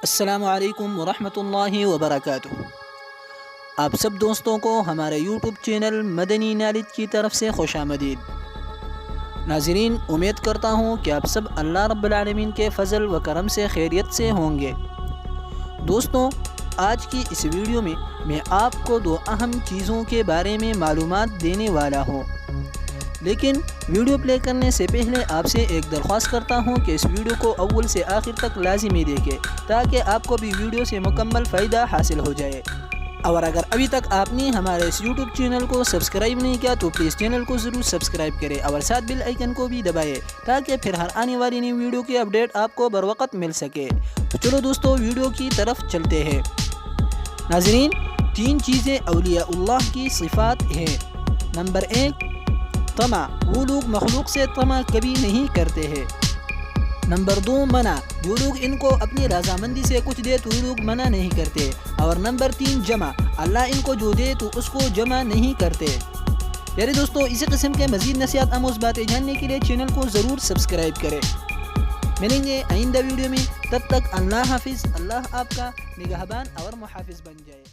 السلام علیکم ورحمۃ اللہ وبرکاتہ۔ آپ سب دوستوں کو ہمارے یوٹیوب چینل مدنی نالج کی طرف سے خوش آمدید۔ ناظرین، امید کرتا ہوں کہ آپ سب اللہ رب العالمین کے فضل و کرم سے خیریت سے ہوں گے۔ دوستوں، آج کی اس ویڈیو میں آپ کو دو اہم چیزوں کے بارے میں معلومات دینے والا ہوں، لیکن ویڈیو پلے کرنے سے پہلے آپ سے ایک درخواست کرتا ہوں کہ اس ویڈیو کو اول سے آخر تک لازمی دیکھیں تاکہ آپ کو بھی ویڈیو سے مکمل فائدہ حاصل ہو جائے۔ اور اگر ابھی تک آپ نے ہمارے اس یوٹیوب چینل کو سبسکرائب نہیں کیا تو پلیز چینل کو ضرور سبسکرائب کریں اور ساتھ بیل آئیکن کو بھی دبائیں تاکہ پھر ہر آنے والی نئی ویڈیو کی اپڈیٹ آپ کو بروقت مل سکے۔ تو چلو دوستو، ویڈیو کی طرف چلتے ہیں۔ ناظرین، 3 چیزیں اولیاء اللہ کی صفات ہیں۔ نمبر 1، طمع، وہ لوگ مخلوق سے طمع کبھی نہیں کرتے ہیں۔ نمبر 2، منع، جو لوگ ان کو اپنی رضامندی سے کچھ دے تو وہ لوگ منع نہیں کرتے۔ اور نمبر 3، جمع، اللہ ان کو جو دے تو اس کو جمع نہیں کرتے۔ پیارے دوستو، اسی قسم کے مزید نصیحت آموز باتیں جاننے کے لیے چینل کو ضرور سبسکرائب کریں۔ ملیں گے آئندہ ویڈیو میں، تب تک اللہ حافظ۔ اللہ آپ کا نگہبان اور محافظ بن جائے۔